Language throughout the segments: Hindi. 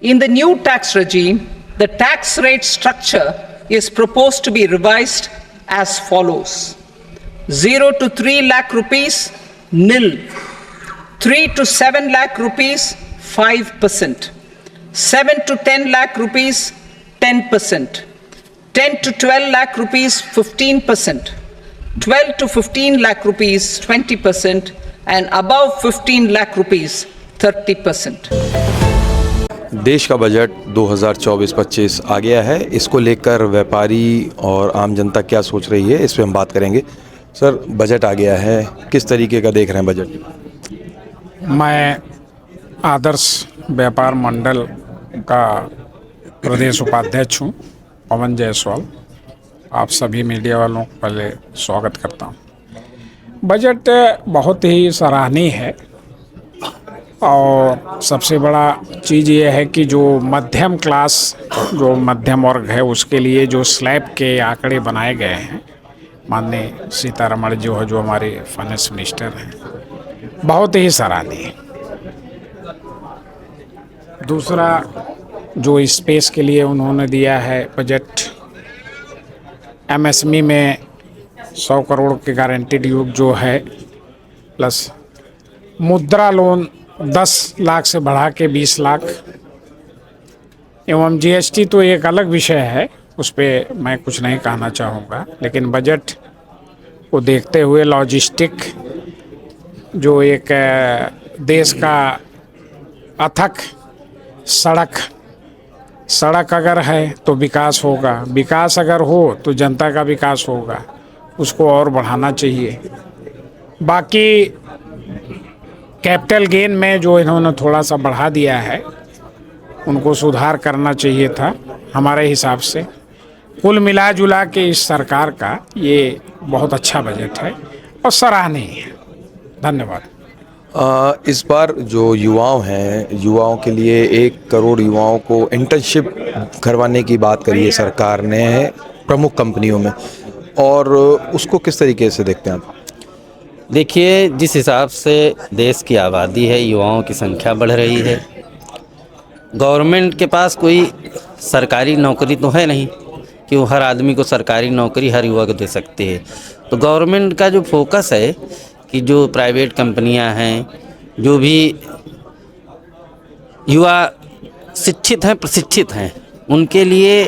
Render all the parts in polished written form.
In the new tax regime, the tax rate structure is proposed to be revised as follows: 0 to 3 lakh rupees, nil; 3 to 7 lakh rupees, 5%; 7 to 10 lakh rupees, 10%; 10 to 12 lakh rupees, 15%; 12 to 15 lakh rupees, 20%; and above 15 lakh rupees, 30%. देश का बजट 2024-25 आ गया है। इसको लेकर व्यापारी और आम जनता क्या सोच रही है, इस पे हम बात करेंगे। सर, बजट आ गया है, किस तरीके का देख रहे हैं बजट? मैं आदर्श व्यापार मंडल का प्रदेश उपाध्यक्ष हूँ, पवन जायसवाल। आप सभी मीडिया वालों को पहले स्वागत करता हूँ। बजट बहुत ही सराहनीय है और सबसे बड़ा चीज़ ये है कि जो मध्यम क्लास, जो मध्यम वर्ग है, उसके लिए जो स्लैब के आंकड़े बनाए गए हैं, माननीय सीतारमण जी जो हमारे फाइनेंस मिनिस्टर हैं, बहुत ही सराहनीय। दूसरा, जो स्पेस के लिए उन्होंने दिया है बजट, एमएसएमई में 100 करोड़ के गारंटीड योग जो है, प्लस मुद्रा लोन 10 लाख से बढ़ा के 20 लाख, एवं जीएसटी तो एक अलग विषय है, उस पर मैं कुछ नहीं कहना चाहूँगा। लेकिन बजट को देखते हुए लॉजिस्टिक, जो एक देश का अथक सड़क अगर है तो विकास होगा, विकास अगर हो तो जनता का विकास होगा, उसको और बढ़ाना चाहिए। बाकी कैपिटल गेन में जो इन्होंने थोड़ा सा बढ़ा दिया है, उनको सुधार करना चाहिए था हमारे हिसाब से। कुल मिला जुला के इस सरकार का ये बहुत अच्छा बजट है और सराहनीय है। धन्यवाद। इस बार जो युवाओं के लिए 1 करोड़ युवाओं को इंटर्नशिप करवाने की बात करी है सरकार ने प्रमुख कंपनियों में, और उसको किस तरीके से देखते हैं आप? देखिए, जिस हिसाब से देश की आबादी है, युवाओं की संख्या बढ़ रही है, गवर्नमेंट के पास कोई सरकारी नौकरी तो है नहीं कि वो हर आदमी को सरकारी नौकरी हर युवा को दे सकती है। तो गवर्नमेंट का जो फोकस है कि जो प्राइवेट कंपनियां हैं, जो भी युवा शिक्षित हैं, प्रशिक्षित हैं, उनके लिए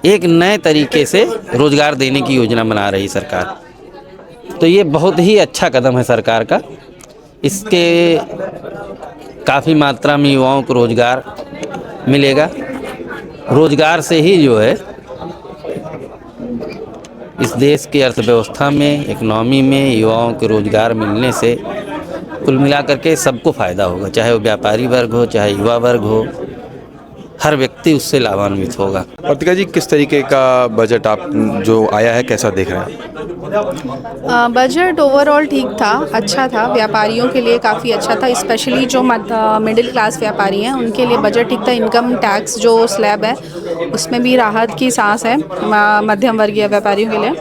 एक नए तरीके से रोज़गार देने की योजना बना रही सरकार। तो ये बहुत ही अच्छा कदम है सरकार का। इसके काफ़ी मात्रा में युवाओं को रोज़गार मिलेगा। रोज़गार से ही जो है इस देश की अर्थव्यवस्था में, इकोनॉमी में युवाओं को रोज़गार मिलने से कुल मिलाकर के सबको फ़ायदा होगा, चाहे वो व्यापारी वर्ग हो, चाहे युवा वर्ग हो, हर व्यक्ति उससे लाभान्वित होगा। प्रतिका जी, किस तरीके का बजट आप जो आया है कैसा देख रहे हैं? बजट ओवरऑल ठीक था, अच्छा था। व्यापारियों के लिए काफ़ी अच्छा था, स्पेशली जो मिडिल क्लास व्यापारी हैं उनके लिए बजट ठीक था। इनकम टैक्स जो स्लैब है उसमें भी राहत की सांस है मध्यम वर्गीय व्यापारियों के लिए।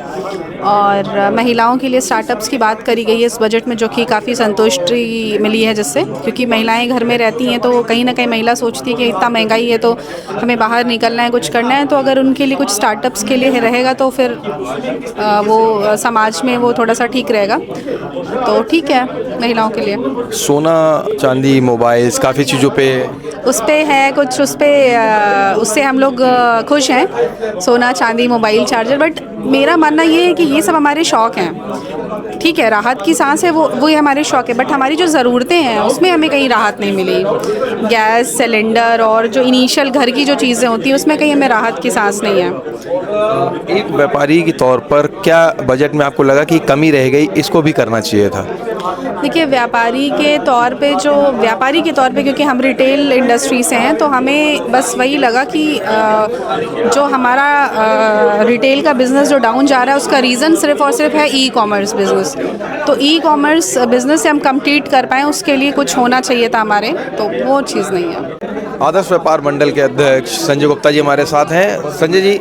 और महिलाओं के लिए स्टार्टअप्स की बात करी गई है इस बजट में, जो कि काफ़ी संतुष्टि मिली है जिससे, क्योंकि महिलाएं घर में रहती हैं तो कहीं ना कहीं महिला सोचती है कि इतना महंगाई है तो हमें बाहर निकलना है, कुछ करना है, तो अगर उनके लिए कुछ स्टार्टअप्स के लिए रहेगा तो फिर वो समाज में वो थोड़ा सा ठीक रहेगा। तो ठीक है महिलाओं के लिए। सोना, चांदी, मोबाइल्स, काफ़ी चीज़ों पे उस पर है कुछ, उससे हम लोग खुश हैं, सोना, चांदी, मोबाइल, चार्जर। बट मेरा मानना ये है कि ये सब हमारे शौक़ हैं। ठीक है, राहत की सांस है, वो ही हमारे शौक़ है, बट हमारी जो ज़रूरतें हैं उसमें हमें कहीं राहत नहीं मिली। गैस सिलेंडर और जो इनिशियल घर की जो चीज़ें होती हैं उसमें कहीं हमें राहत की सांस नहीं है। एक व्यापारी के तौर पर क्या बजट में आपको लगा कि कमी रह गई, इसको भी करना चाहिए था? देखिए, व्यापारी के तौर पे क्योंकि हम रिटेल इंडस्ट्री से हैं, तो हमें बस वही लगा कि जो हमारा रिटेल का बिज़नेस जो डाउन जा रहा है उसका रीज़न सिर्फ़ और सिर्फ है ई कॉमर्स बिज़नेस। तो ई कॉमर्स बिज़नेस से हम कम्पीट कर पाएँ उसके लिए कुछ होना चाहिए था हमारे, तो वो चीज़ नहीं है। आदर्श व्यापार मंडल के अध्यक्ष संजय गुप्ता जी हमारे साथ हैं। संजय जी,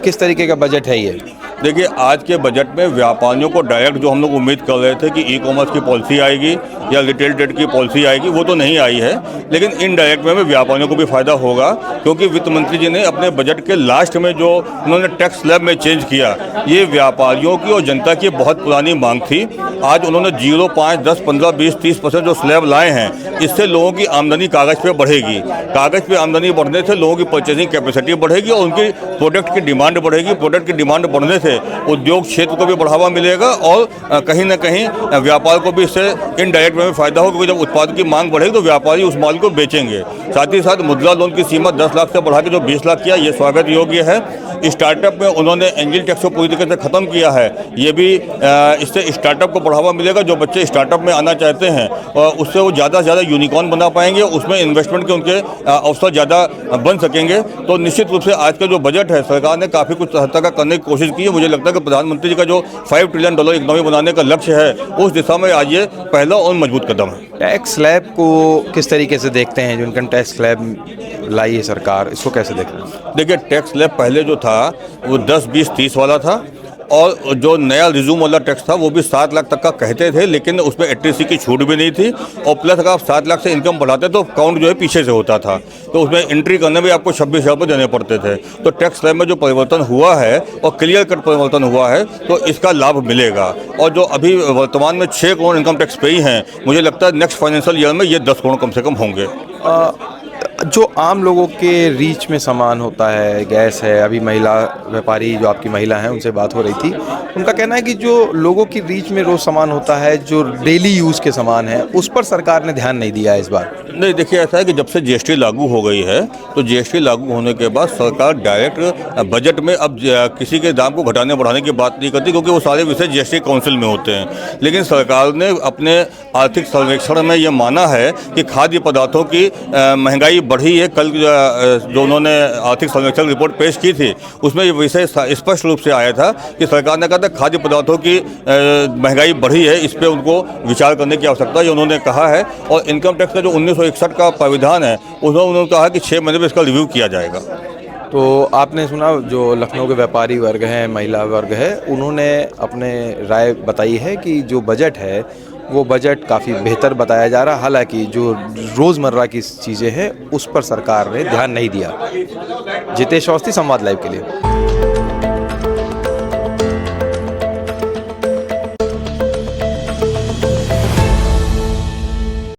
किस तरीके का बजट है ये? देखिए, आज के बजट में व्यापारियों को डायरेक्ट जो हम लोग उम्मीद कर रहे थे कि ई कॉमर्स की पॉलिसी आएगी या रिटेल ट्रेड की पॉलिसी आएगी, वो तो नहीं आई है, लेकिन इनडायरेक्ट में व्यापारियों को भी फायदा होगा, क्योंकि वित्त मंत्री जी ने अपने बजट के लास्ट में जो उन्होंने टैक्स स्लैब में चेंज किया, ये व्यापारियों की और जनता की बहुत पुरानी मांग थी। आज उन्होंने 0, 5, 10, 15, 20, 30% जो स्लैब लाए हैं, इससे लोगों की आमदनी कागज़ पे बढ़ेगी। कागज़ पे आमदनी बढ़ने से लोगों की परचेजिंग कैपेसिटी बढ़ेगी और उनकी प्रोडक्ट की डिमांड बढ़ेगी। प्रोडक्ट की डिमांड बढ़ने से उद्योग क्षेत्र को भी बढ़ावा मिलेगा और कहीं ना कहीं व्यापार को भी इससे इनडायरेक्ट में फ़ायदा होगा, क्योंकि जब उत्पाद की मांग बढ़ेगी तो व्यापारी उस माल को बेचेंगे। साथ ही साथ मुद्रा लोन की सीमा 10 लाख से बढ़ा के जो 20 लाख किया, ये स्वागत योग्य है। स्टार्टअप में उन्होंने एंजल टैक्स को पूरी तरीके से ख़त्म किया है, ये भी इससे स्टार्टअप को बढ़ावा मिलेगा। जो बच्चे स्टार्टअप में आना चाहते हैं और उससे वो ज़्यादा से ज़्यादा यूनिकॉर्न बना पाएंगे, उसमें इन्वेस्टमेंट के उनके अवसर ज़्यादा बन सकेंगे। तो निश्चित रूप से आज का जो बजट है, सरकार ने काफ़ी कुछ सहायता का करने की कोशिश की है। मुझे लगता है कि प्रधानमंत्री जी का जो $5 ट्रिलियन इकोनॉमी बनाने का लक्ष्य है, उस दिशा में आज ये पहला और मजबूत कदम है। टैक्स स्लैब को किस तरीके से देखते हैं? जो इनकम टैक्स स्लैब लाई है सरकार, इसको कैसे देख रहे हैं? देखिए, टैक्स स्लैब पहले जो था वो 10, 20, 30 वाला था, और जो नया रिज्यूम वाला टैक्स था वो भी 7 लाख तक का कहते थे, लेकिन उसमें 80C की छूट भी नहीं थी। और प्लस अगर आप 7 लाख से इनकम बढ़ाते तो काउंट जो है पीछे से होता था, तो उसमें एंट्री करने में आपको 26,000 रुपये देने पड़ते थे। तो टैक्स स्लैब में जो परिवर्तन हुआ है और क्लियर कट परिवर्तन हुआ है, तो इसका लाभ मिलेगा। और जो अभी वर्तमान में 6 करोड़ इनकम टैक्स पेई हैं, मुझे लगता है नेक्स्ट फाइनेंशियल ईयर में ये 10 करोड़ कम से कम होंगे। जो आम लोगों के रीच में सामान होता है, गैस है, अभी महिला व्यापारी जो आपकी महिला हैं उनसे बात हो रही थी, उनका कहना है कि जो लोगों की रीच में रोज़ सामान होता है, जो डेली यूज़ के सामान है, उस पर सरकार ने ध्यान नहीं दिया है इस बार। नहीं, देखिए, ऐसा है कि जब से GST लागू हो गई है, तो GST लागू होने के बाद सरकार डायरेक्ट बजट में अब किसी के दाम को घटाने बढ़ाने की बात नहीं करती, क्योंकि वो सारे विषय GST काउंसिल में होते हैं। लेकिन सरकार ने अपने आर्थिक सर्वेक्षण में ये माना है कि खाद्य पदार्थों की महंगाई बढ़ी है। कल जो उन्होंने आर्थिक सर्वेक्षण रिपोर्ट पेश की थी, उसमें ये विषय स्पष्ट रूप से आया था कि सरकार ने कहा था खाद्य पदार्थों की महंगाई बढ़ी है, इस पर उनको विचार करने की आवश्यकता है, ये उन्होंने कहा है। और इनकम टैक्स का जो 1961 का प्राविधान है, उसमें उन्होंने कहा कि 6 महीने में इसका रिव्यू किया जाएगा। तो आपने सुना जो लखनऊ के व्यापारी वर्ग हैं, महिला वर्ग है, उन्होंने अपने राय बताई है कि जो बजट है वो बजट काफ़ी बेहतर बताया जा रहा, हालांकि जो रोज़मर्रा की चीज़ें हैं उस पर सरकार ने ध्यान नहीं दिया। जितेश अवस्थी, संवाद लाइव के लिए।